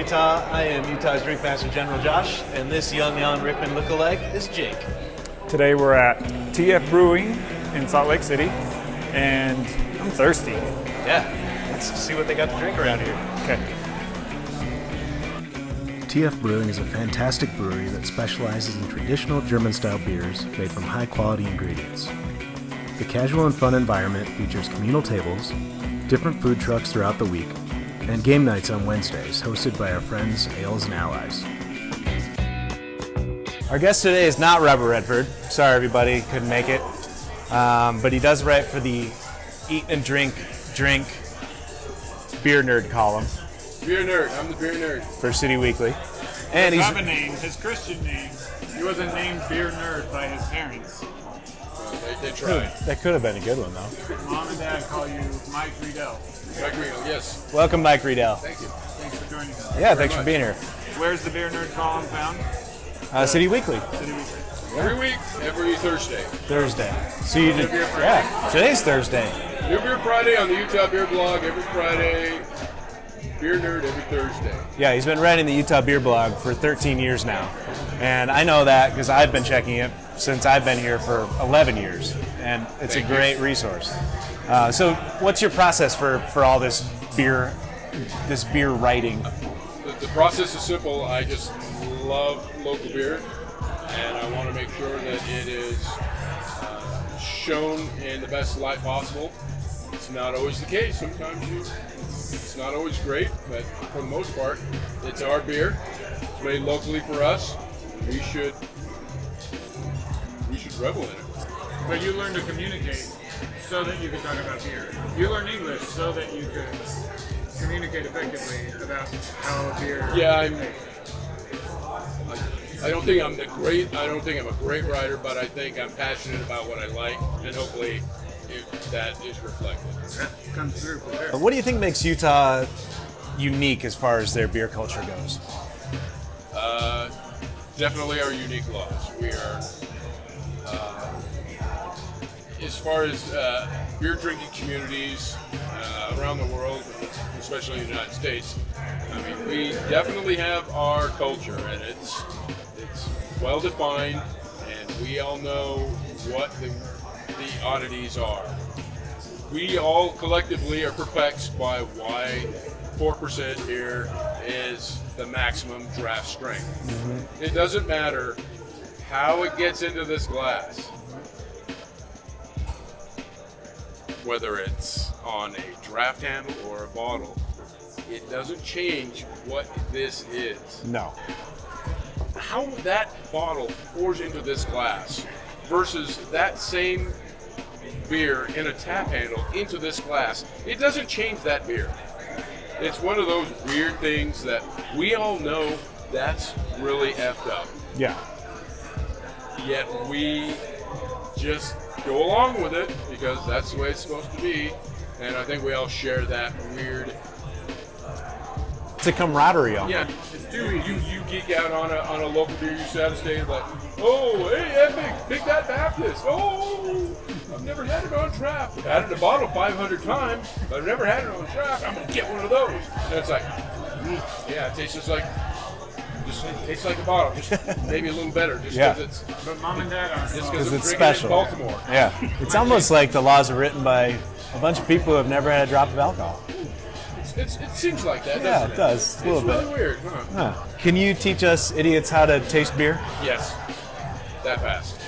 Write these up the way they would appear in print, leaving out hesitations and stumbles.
Utah. I am Utah's Drink Master General Josh, and this young Jan Rickman lookalike is Jake. Today we're at TF Brewing in Salt Lake City, and I'm thirsty. Yeah, let's see what they got to drink around here. Okay. TF Brewing is a fantastic brewery that specializes in traditional German-style beers made from high-quality ingredients. The casual and fun environment features communal tables, different food trucks throughout the week, and game nights on Wednesdays hosted by our friends Ales and Allies. Our guest today is not Robert Redford. Sorry everybody, couldn't make it. But he does write for the Eat and Drink Beer Nerd column Beer nerd. I'm the beer nerd. for City Weekly. And His he's other name, his Christian name, he wasn't named Beer Nerd by his parents. They tried. that could have been a good one though. Mom and Dad call you Mike Riedel. Mike Riedel, yes. Welcome, Mike Riedel. Thank you. Thanks for joining us. Yeah, thanks for being here. Where's the Beer Nerd column found? City Weekly, City Weekly. Every week, every Thursday. Thursday. So you did, Beer Friday. yeah. Today's Thursday. New Beer Friday on the Utah Beer Blog every Friday. Beer Nerd every Thursday. Yeah, he's been writing the Utah Beer Blog for 13 years now. And I know that because I've been checking it since I've been here for 11 years. And it's a great resource. So what's your process for all this beer writing? The process is simple. I just love local beer, and I want to make sure that it is shown in the best light possible. It's not always the case. Sometimes it's not always great, but for the most part, it's our beer. It's made locally for us. We should revel in it. But you learn to communicate so that you can talk about beer. You learn English so that you can communicate effectively about how beer. Yeah, I don't think I'm a great writer, but I think I'm passionate about what I like, and hopefully that is reflected. That comes through for sure. What do you think makes Utah unique as far as their beer culture goes? Definitely our unique laws. We are, as far as beer drinking communities around the world, especially in the United States, I mean, we definitely have our culture, and it's well defined, and we all know what the oddities are. We all collectively are perplexed by why 4% beer is the maximum draft strength. Mm-hmm. It doesn't matter how it gets into this glass, whether it's on a draft handle or a bottle. It doesn't change what this is. No. How that bottle pours into this glass versus that same beer in a tap handle into this glass, it doesn't change that beer. It's one of those weird things that we all know that's really effed up. Yeah. Yet we just go along with it because that's the way it's supposed to be. And I think we all share that weird. It's a camaraderie almost. Yeah, it's too easy. You geek out on a local beer you Saturday, like, oh, hey, Epic, Big Bad Baptist. Oh, I've never had it on draft. I've had it in a bottle 500 times, but I've never had it on draft. I'm gonna get one of those. And it's like, yeah, it tastes it tastes like a bottle, just maybe a little better, just because it's. But Mom and Dad aren't. Just because it's it's special. in Baltimore. Yeah. It's almost like the laws are written by a bunch of people who have never had a drop of alcohol. It seems like that, Yeah, doesn't it does. It's a little really bit. weird, huh? Huh. Can you teach us idiots how to taste beer? Yes, that fast.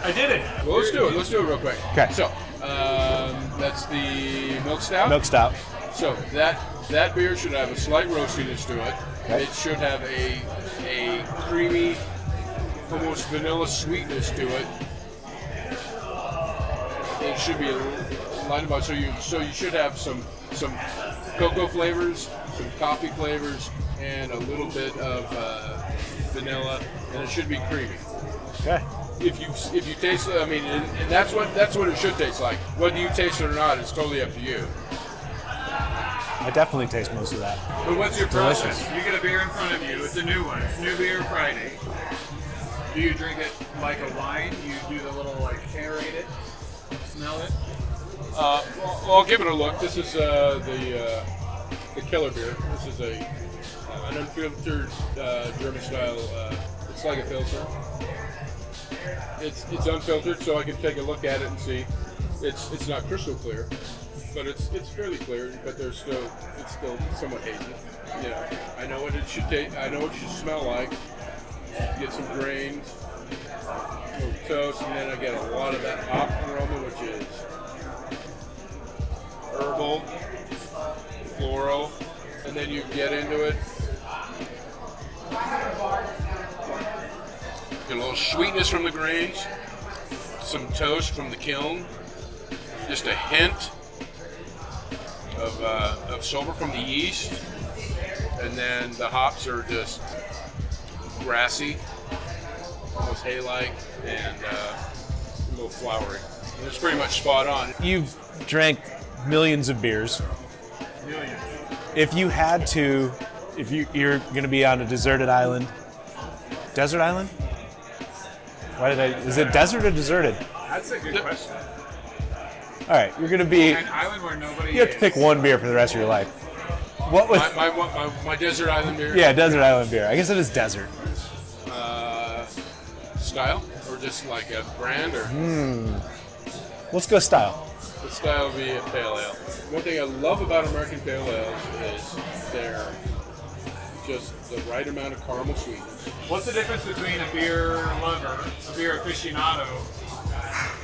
I did it. Well, let's do it. Let's do it real quick. Okay. So, that's the milk stout. Milk stout. So that beer should have a slight roastiness to it. Okay. It should have a creamy, almost vanilla sweetness to it. It should be a light about so you should have some cocoa flavors, some coffee flavors, and a little bit of vanilla, and it should be creamy. Okay. If you taste it, I mean, and that's what it should taste like. Whether you taste it or not, it's totally up to you. I definitely taste most of that. But what's your Delicious. process? You get a beer in front of you. It's a new one. It's New Beer Friday. Do you drink it like a wine? You do the little aerate it, smell it. Well, I'll give it a look. This is the killer beer. This is an unfiltered German style. It's like a filter. It's unfiltered, so I can take a look at it and see. It's not crystal clear, but it's fairly clear. But it's still somewhat hazy. You know, I know what it should taste. I know what it should smell like. Get some grains, a little toast, and then I get a lot of that hop aroma, which is herbal, floral, and then you get into it. Get a little sweetness from the grains, some toast from the kiln, just a hint of sulfur from the yeast, and then the hops are just grassy, almost hay-like, and a little flowery. And it's pretty much spot on. You've drank millions of beers. Millions. If you had to, you're going to be on a deserted island. Desert island? Is it desert or deserted? That's a good question. All right, you're going to be. An island where nobody. You have to pick one beer for the rest of your life. What was My desert island beer? Yeah, desert island beer. I guess it is desert. Style? Or just like a brand? Or Let's go style. the style would be a pale ale. One thing I love about American pale ales is they're just the right amount of caramel sweetness. What's the difference between a beer lover, a beer aficionado,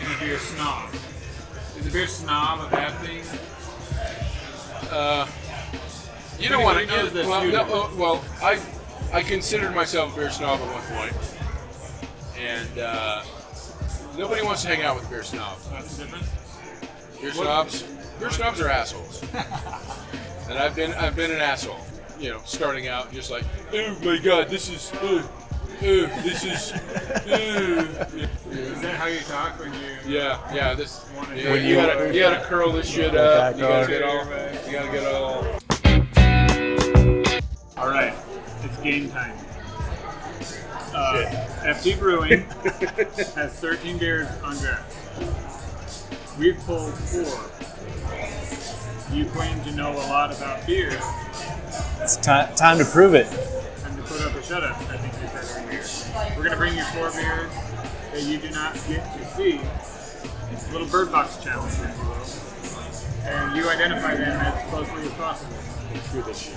and a beer snob? Is a beer snob a bad thing? You don't want to knows this, well, I considered myself a beer snob at one point, and nobody wants to hang out with beer snobs. That's the difference. Beer snobs are assholes, and I've been an asshole. You know, starting out just like, oh my god, this is, this is, Is that how you talk when you? yeah, this. Yeah, When you gotta curl this shit up. You gotta get all. All right, it's game time. FT Brewing has 13 beers on draft. We've pulled 4. You claim to know a lot about beer. It's time to prove it. And to put up or shut up, I think you said earlier. We're going to bring you 4 beers that you do not get to see. It's a little bird box challenge, if you will. And you identify them as closely as possible. Screw this shit.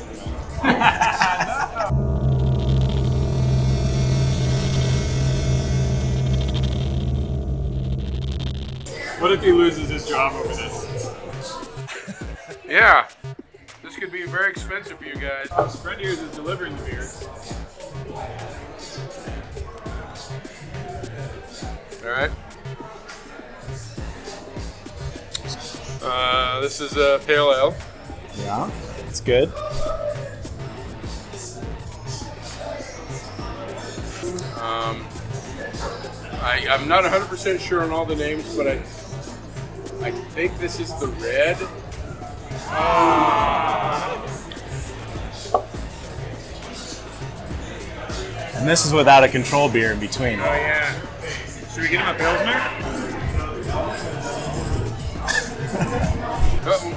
What if he loses his job over this? Yeah, this could be very expensive for you guys. A friend of yours is delivering the beers. All right. This is a pale ale. Yeah, it's good. I'm not 100% sure on all the names, but I think this is the red. And this is without a control beer in between. Oh yeah. Should we get him a Pilsner?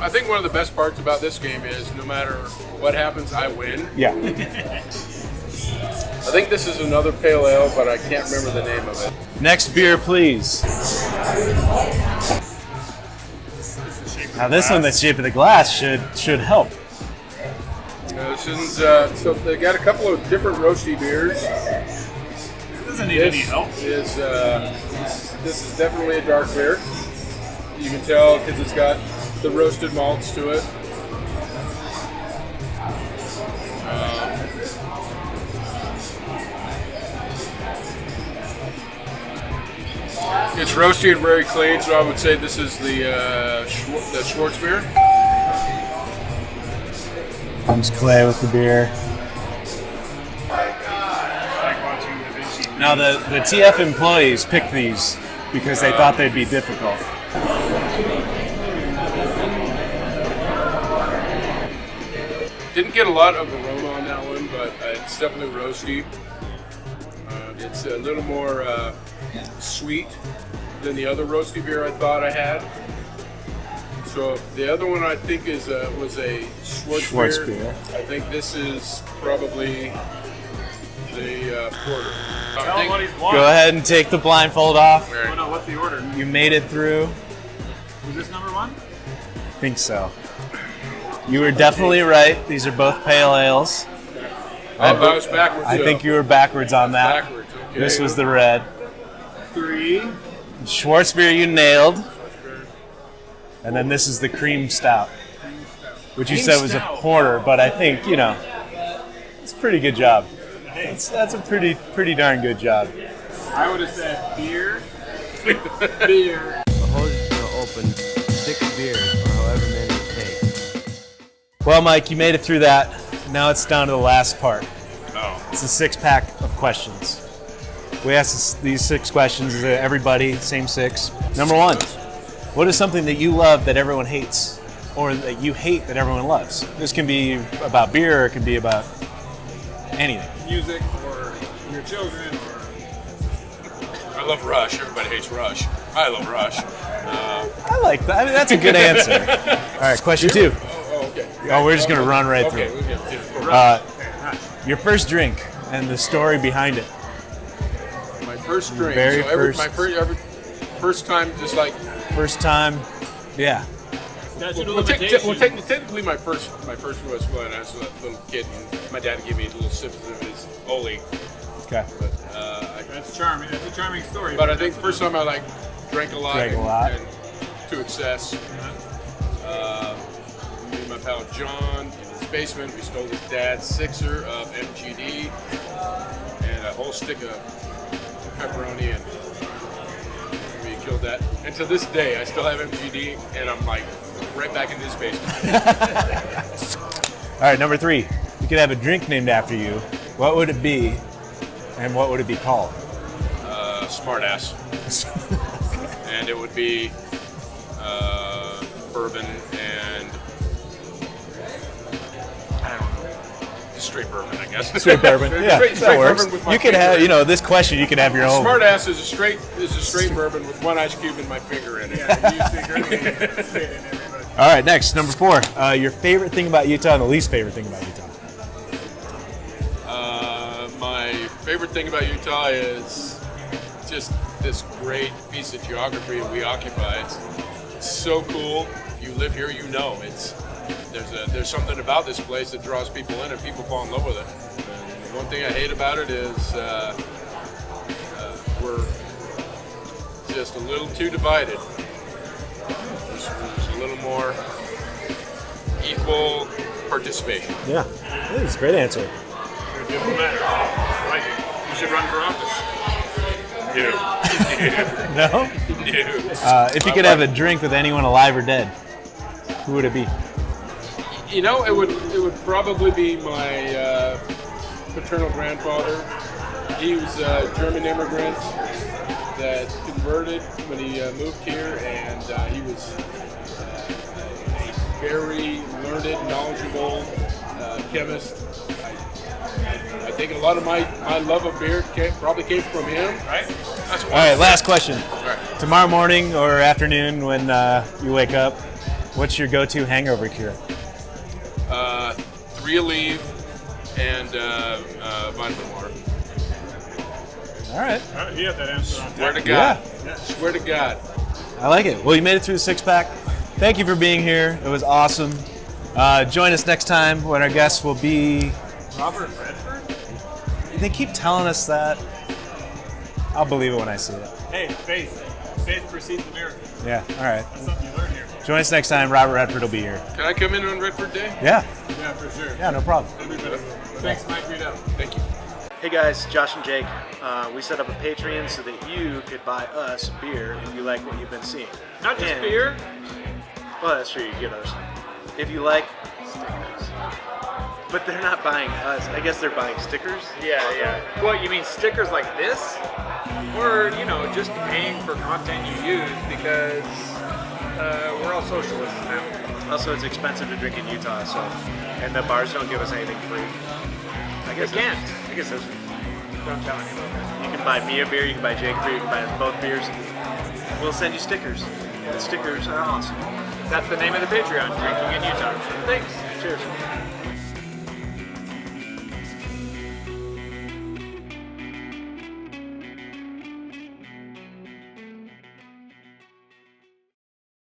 I think one of the best parts about this game is no matter what happens, I win. Yeah. I think this is another pale ale, but I can't remember the name of it. Next beer, please. Now this one, the shape of the glass should help. This is so they got a couple of different roasty beers. Doesn't need any help. This is definitely a dark beer. You can tell because it's got the roasted malts to it. It's roasty and very clean, so I would say this is the Schwartz beer. Comes Clay with the beer. Like watching Da Vinci. Now the TF employees picked these because they thought they'd be difficult. Didn't get a lot of aroma on that one, but it's definitely roasty. It's a little more sweet than the other roasty beer I thought I had. So the other one I think is was a Schwarzbier. I think this is probably the porter. Tell him what he's won. Go ahead and take the blindfold off. Oh, no, what's the order? You made it through. Is this number one? I think so. You were definitely right. These are both pale ales. I was backwards. I think you were backwards on that. Backwards. Okay. This was the red. 3. Schwarzbier you nailed. And then this is the cream stout, which you said was a porter, but I think, you know, it's a pretty good job. That's a pretty darn good job. I would have said beer. Beer. The hose is going to open 6 beers, or however many it takes. Well, Mike, you made it through that. Now it's down to the last part. Oh. It's a 6-pack of questions. We ask these 6 questions to everybody, same 6. Number 1, what is something that you love that everyone hates, or that you hate that everyone loves? This can be about beer, or it can be about anything. Music or your children or... I love Rush. Everybody hates Rush. I love Rush. I like that. I mean, that's a good answer. All right, question 2. Oh, okay. Oh, we're just going to run right Okay, through. we can do Your first drink and the story behind it. my first drink. Very so first. first time, just like First time, yeah. Statute of well, limitations. technically my first was when I was a little kid and my dad gave me little sips of his Oli. Okay. But That's charming. That's a charming story. I think the first time I like drank a lot, Drank a lot. And to excess. Me and my pal John in his basement, we stole his dad's 6er of MGD and a whole stick of pepperoni, and we killed that. And to this day, I still have MGD, and I'm like right back in his basement. All right, number 3. You could have a drink named after you. What would it be, and what would it be called? Smartass. And it would be bourbon and I don't know, straight bourbon, I guess. Straight bourbon. Yeah, straight that works. bourbon with my You can have, finger you know, this question. You can have your own. Smartass is a straight bourbon with 1 ice cube and my finger in it. Yeah, you stick spit in everybody. All right, next, number 4. Your favorite thing about Utah and the least favorite thing about Utah. My favorite thing about Utah is just this great piece of geography that we occupy. It's so cool. If you live here, you know there's something about this place that draws people in, and people fall in love with it. And the one thing I hate about it is we're just a little too divided. There's a little more equal participation. Yeah, that's a great answer. You're a diplomat. I like it. You should run for office. No? If you could have a drink with anyone alive or dead, who would it be? You know, it would probably be my paternal grandfather. He was a German immigrant that converted when he moved here, and he was a very learned, knowledgeable chemist. I think a lot of my love of beer probably came from him. Right? That's All right, last question. All right. Tomorrow morning or afternoon when you wake up, what's your go-to hangover cure? 3 Olive and vitamin water. All right. You have that answer on Swear to deck. God. Yeah. Swear to God. I like it. Well, you made it through the 6-pack. Thank you for being here. It was awesome. Join us next time when our guests will be... Robert Redford? They keep telling us that. I'll believe it when I see it. Hey, faith. Faith precedes the miracle. Yeah, all right. That's something you learn here. Join us next time. Robert Redford will be here. Can I come in on Redford Day? Yeah, Yeah, for sure. yeah, no problem. Everybody will. Thanks, Mike Riedel. Thank you. Hey guys, Josh and Jake. We set up a Patreon so that you could buy us beer if you like what you've been seeing. Not just And- beer. Well, that's true. You get others. If you like stickers, but they're not buying us. I guess they're buying stickers. Yeah. What, you mean stickers like this? Or, just paying for content you use because we're all socialists now. Also, it's expensive to drink in Utah, so and the bars don't give us anything free. I guess They can't. I guess that's, Don't tell anyone that. you can buy me a beer, you can buy Jake a beer, you can buy us both beers. We'll send you stickers. The stickers are awesome. That's the name of the Patreon, Drinking in Utah. Thanks. Cheers.